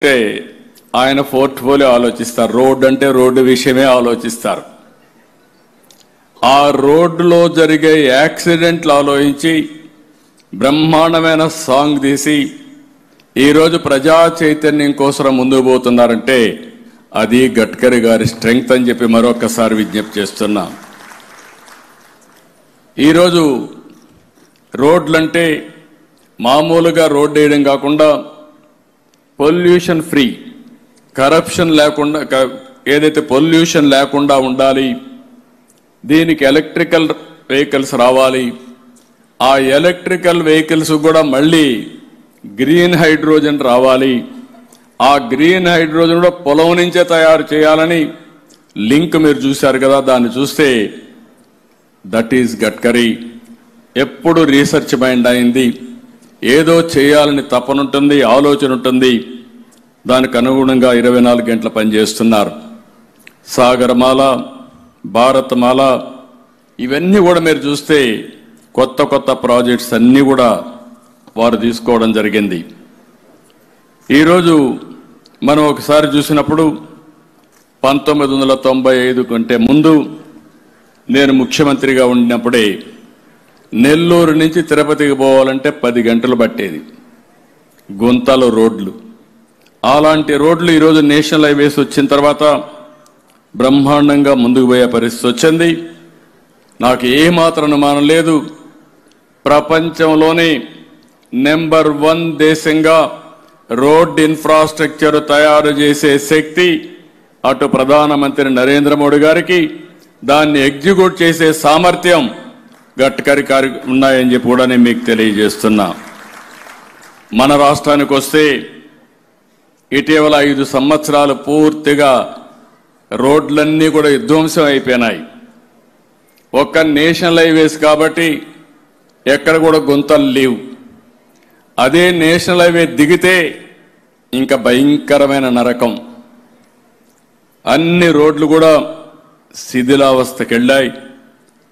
అంటే ఆయన పోర్ట్ఫోలియో ఆలోచిస్తారు. రోడ్ అంటే రోడ్డు విషయమే ఆలోచిస్తారు. ఆ రోడ్డులో జరిగే యాక్సిడెంట్లు ఆలోచించి బ్రహ్మాండమైన సాంగ్ తీసి ఈరోజు ప్రజా చైతన్యం కోసం ముందుకు పోతున్నారంటే అది గడ్కరీ గారి స్ట్రెంగ్త్ అని చెప్పి మరొకసారి విజ్ఞప్తి చేస్తున్నా. ఈరోజు రోడ్లంటే మామూలుగా రోడ్డు వేయడం కాకుండా పొల్యూషన్ ఫ్రీ, కరప్షన్ లేకుండా, ఏదైతే పొల్యూషన్ లేకుండా ఉండాలి, దీనికి ఎలక్ట్రికల్ వెహికల్స్ రావాలి. ఆ ఎలక్ట్రికల్ వెహికల్స్ కూడా మళ్ళీ గ్రీన్ హైడ్రోజన్ రావాలి. ఆ గ్రీన్ హైడ్రోజన్ కూడా పొలం నుంచే తయారు చేయాలని లింక్ మీరు చూశారు కదా, దాన్ని చూస్తే దట్ ఈజ్ గడ్కరీ. ఎప్పుడు రీసెర్చ్ మైండ్ అయింది, ఏదో చేయాలని తపనుంటుంది, ఆలోచన ఉంటుంది. దానికి అనుగుణంగా 24 గంటల పనిచేస్తున్నారు. సాగరమాల, భారతమాల, ఇవన్నీ కూడా మీరు చూస్తే కొత్త కొత్త ప్రాజెక్ట్స్ అన్నీ కూడా వారు తీసుకోవడం జరిగింది. ఈరోజు మనం ఒకసారి చూసినప్పుడు 1995 కంటే ముందు నేను ముఖ్యమంత్రిగా ఉన్నప్పుడే నెల్లూరు నుంచి తిరుపతికి పోవాలంటే 10 గంటలు పట్టేది. గుంతలు రోడ్లు. అలాంటి రోడ్లు ఈరోజు నేషనల్ హైవేస్ వచ్చిన తర్వాత బ్రహ్మాండంగా ముందుకు పోయే పరిస్థితి వచ్చింది. నాకు ఏమాత్రం అనుమానం లేదు, ప్రపంచంలోనే నెంబర్ 1 దేశంగా రోడ్ ఇన్ఫ్రాస్ట్రక్చర్ తయారు చేసే శక్తి అటు ప్రధానమంత్రి నరేంద్ర మోడీ గారికి, దాన్ని ఎగ్జిక్యూట్ చేసే సామర్థ్యం గడ్కరీ గారికి ఉన్నాయని చెప్పి కూడా నేను మీకు తెలియజేస్తున్నా. మన రాష్ట్రానికి వస్తే ఇటీవల 5 సంవత్సరాలు పూర్తిగా రోడ్లన్నీ కూడా విధ్వంసం అయిపోయినాయి. ఒక్క నేషనల్ హైవేస్ కాబట్టి ఎక్కడ కూడా గుంతలు లేవు. అదే నేషనల్ హైవే దిగితే ఇంకా భయంకరమైన నరకం. అన్ని రోడ్లు కూడా శిథిలావస్థకి వెళ్ళాయి.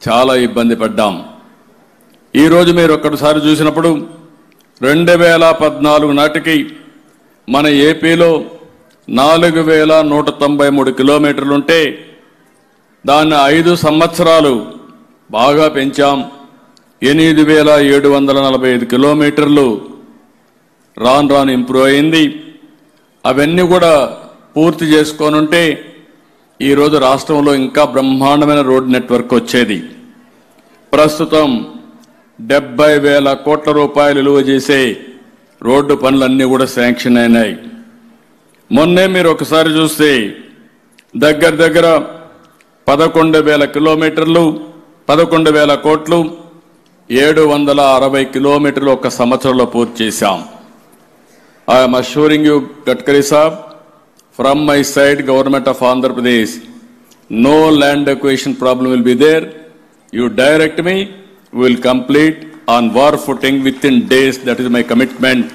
చాలా ఇబ్బంది పడ్డాం. ఈరోజు మీరు ఒక్కసారి చూసినప్పుడు 2014 నాటికి మన ఏపీలో 4193 కిలోమీటర్లుంటే దాన్ని 5 సంవత్సరాలు బాగా పెంచాం. 8745 కిలోమీటర్లు రాను రాను ఇంప్రూవ్ అయింది. అవన్నీ కూడా పూర్తి చేసుకోనుంటే ఈరోజు రాష్ట్రంలో ఇంకా బ్రహ్మాండమైన రోడ్ నెట్వర్క్ వచ్చేది. ప్రస్తుతం 70,000 కోట్ల రూపాయలు విలువ చేసే రోడ్డు పనులన్నీ కూడా శాంక్షన్ అయినాయి. మొన్నే మీరు ఒకసారి చూస్తే దగ్గర దగ్గర 11,000 కిలోమీటర్లు, 11,000 కోట్లు, 760 కిలోమీటర్లు ఒక సంవత్సరంలో పూర్తి చేశాం. I'm assuring you Gadkari Saab, from my side, Government of Andhra Pradesh, no land acquisition problem will be there. You direct me, we will complete on war footing within days. That is my commitment.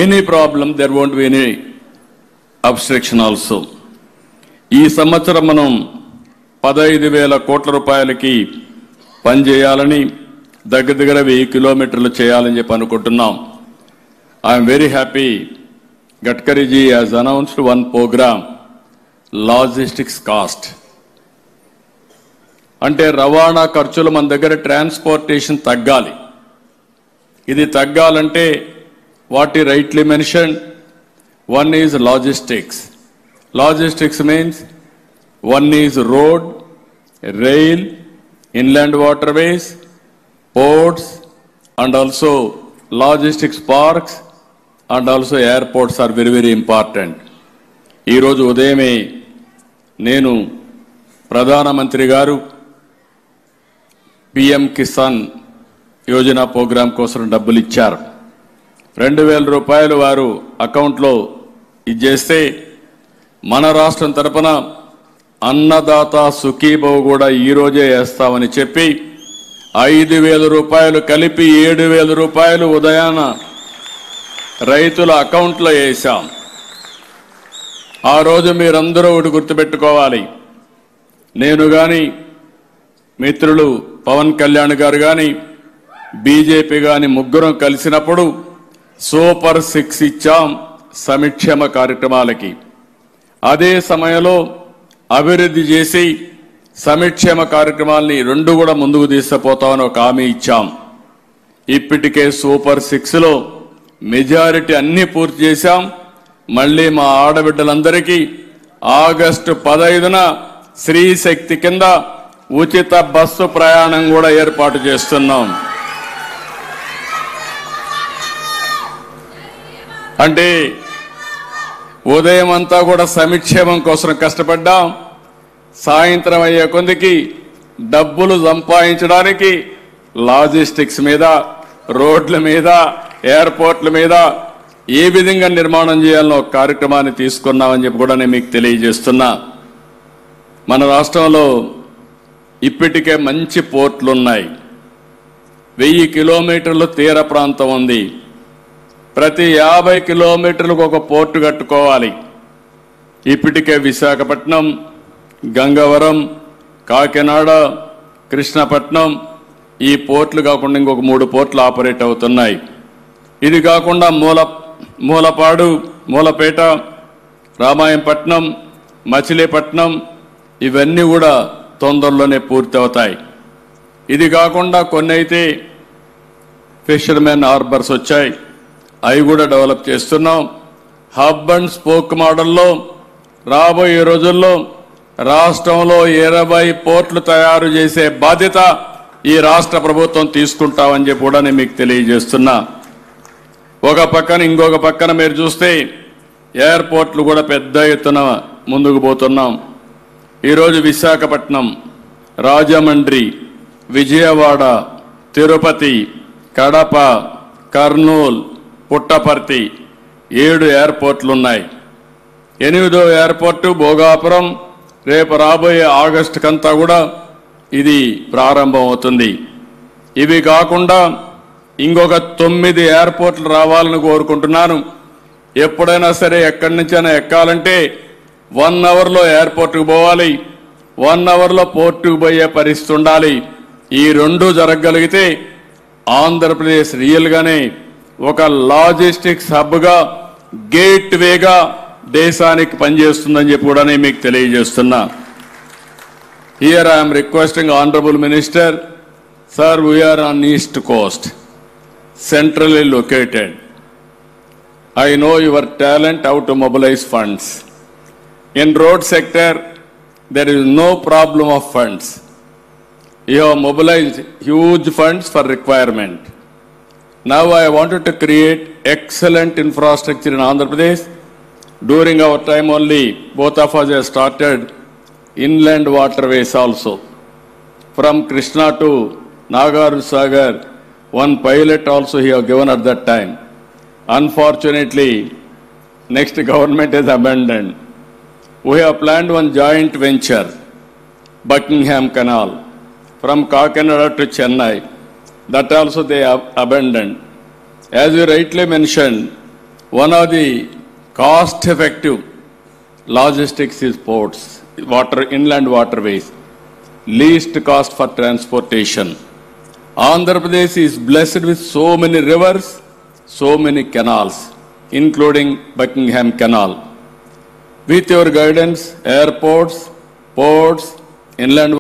Any problem, there won't be any obstruction also. ఈ సంవత్సరం మనం 15,000 కోట్ల రూపాయలకి పని చేయాలని, దగ్గర దగ్గర 1000 కిలోమీటర్లు చేయాలని చెప్పి అనుకుంటున్నాం. I'm very happy. Gadkari ji has announced one program, logistics cost. అంటే రవాణా ఖర్చులు మన దగ్గర ట్రాన్స్పోర్టేషన్ తగ్గాలి. ఇది తగ్గాలంటే వాట్ ఈ rightly mention, one is logistics. Logistics means one is road, rail, inland waterways, ports, and also logistics parks, and also airports are very very important. ఈ రోజు ఉదయమే నేను ప్రధానమంత్రి గారు పిఎం కిసాన్ యోజన ప్రోగ్రాం కోసం డబ్బులు ఇచ్చారు. 2,000 రూపాయలు వారు అకౌంట్లో ఇచ్చేస్తే మన రాష్ట్రం తరపున అన్నదాత సుఖీభవ్ కూడా ఈ రోజే వేస్తామని చెప్పి 5,000 రూపాయలు కలిపి 7,000 రూపాయలు ఉదయాన రైతుల అకౌంట్లో వేశాం. ఆ రోజు మీరందరూ ఒకటి గుర్తుపెట్టుకోవాలి, నేను కానీ మిత్రులు పవన్ కళ్యాణ్ గారు కానీ బీజేపీ కానీ ముగ్గురం కలిసినప్పుడు సూపర్ 6 ఇచ్చాం, సంక్షేమ కార్యక్రమాలకి, అదే సమయంలో అభివృద్ధి చేసి సంక్షేమ కార్యక్రమాలని రెండు కూడా ముందుకు తీసుకుపోతామని ఒక హామీ ఇచ్చాం. ఇప్పటికే సూపర్ 6లో మెజారిటీ అన్ని పూర్తి చేశాం. మళ్ళీ మా ఆడబిడ్డలందరికీ ఆగస్టు 15న స్త్రీ శక్తి కింద ఉచిత బస్సు ప్రయాణం కూడా ఏర్పాటు చేస్తున్నాం. అంటే ఉదయం అంతా కూడా సంక్షేమం కోసం కష్టపడ్డాం. సాయంత్రం అయ్యే కొందికి డబ్బులు సంపాదించడానికి లాజిస్టిక్స్ మీద, రోడ్ల మీద, ఎయిర్పోర్ట్ల మీద ఏ విధంగా నిర్మాణం చేయాలనో ఒక కార్యక్రమాన్ని తీసుకున్నామని చెప్పి కూడా నేను మీకు తెలియజేస్తున్నా. మన రాష్ట్రంలో ఇప్పటికే మంచి పోర్టులు ఉన్నాయి. 1000 కిలోమీటర్లు తీర ప్రాంతం ఉంది. ప్రతి 50 కిలోమీటర్లకు ఒక పోర్టు కట్టుకోవాలి. ఇప్పటికే విశాఖపట్నం, గంగవరం, కాకినాడ, కృష్ణపట్నం ఈ పోర్టులు కాకుండా ఇంకొక 3 పోర్టులు ఆపరేట్ అవుతున్నాయి. ఇది కాకుండా మూలపాడు, మూలపేట, రామాయంపట్నం, మచిలీపట్నం ఇవన్నీ కూడా తొందరలోనే పూర్తి అవుతాయి. ఇది కాకుండా కొన్ని అయితే ఫిషర్మెన్ హార్బర్స్ వచ్చాయి, అవి కూడా డెవలప్ చేస్తున్నాం. హబ్ అండ్ స్పోక్ మోడల్లో రాబోయే రోజుల్లో రాష్ట్రంలో 20 పోర్టులు తయారు చేసే బాధ్యత ఈ రాష్ట్ర ప్రభుత్వం తీసుకుంటామని చెప్పి కూడా నేను మీకు తెలియజేస్తున్నా. ఒక పక్కన ఇంకొక పక్కన మీరు చూస్తే ఎయిర్పోర్ట్లు కూడా పెద్ద ఎత్తున ముందుకు పోతున్నాం. ఈరోజు విశాఖపట్నం, రాజమండ్రి, విజయవాడ, తిరుపతి, కడప, కర్నూలు, పుట్టపర్తి 7 ఎయిర్పోర్ట్లు ఉన్నాయి. 8వ ఎయిర్పోర్టు భోగాపురం రేపు రాబోయే ఆగస్టు కంతా కూడా ఇది ప్రారంభం అవుతుంది. ఇవి కాకుండా ఇంకొక 9 ఎయిర్పోర్ట్లు రావాలని కోరుకుంటున్నాను. ఎప్పుడైనా సరే ఎక్కడి నుంచైనా ఎక్కాలంటే 1 అవర్లో ఎయిర్పోర్టుకు పోవాలి, 1 అవర్లో పోర్టుకు పోయే పరిస్థితి ఉండాలి. ఈ రెండు జరగగలిగితే ఆంధ్రప్రదేశ్ రియల్గానే ఒక లాజిస్టిక్స్ హబ్గా, గేట్ వేగా దేశానికి పనిచేస్తుందని చెప్పి కూడా నేను మీకు తెలియజేస్తున్నా. Here I'm requesting honourable minister, sir, we are on east coast, centrally located. I know your talent how to mobilize funds. In road sector, there is no problem of funds. You have mobilized huge funds for requirement. Now I wanted to create excellent infrastructure in Andhra Pradesh. During our time only, both of us have started inland waterways also. From Krishna to Nagarjuna Sagar, one pilot also he have given at that time. Unfortunately, next government has abandoned. We have planned one joint venture, Buckingham Canal, from Kakinada to Chennai. That also they have abandoned. As you rightly mentioned, one of the cost-effective logistics is ports, inland waterways, least cost for transportation. Andhra Pradesh is blessed with so many rivers, so many canals, including Buckingham Canal. With your guidance, airports, ports, inland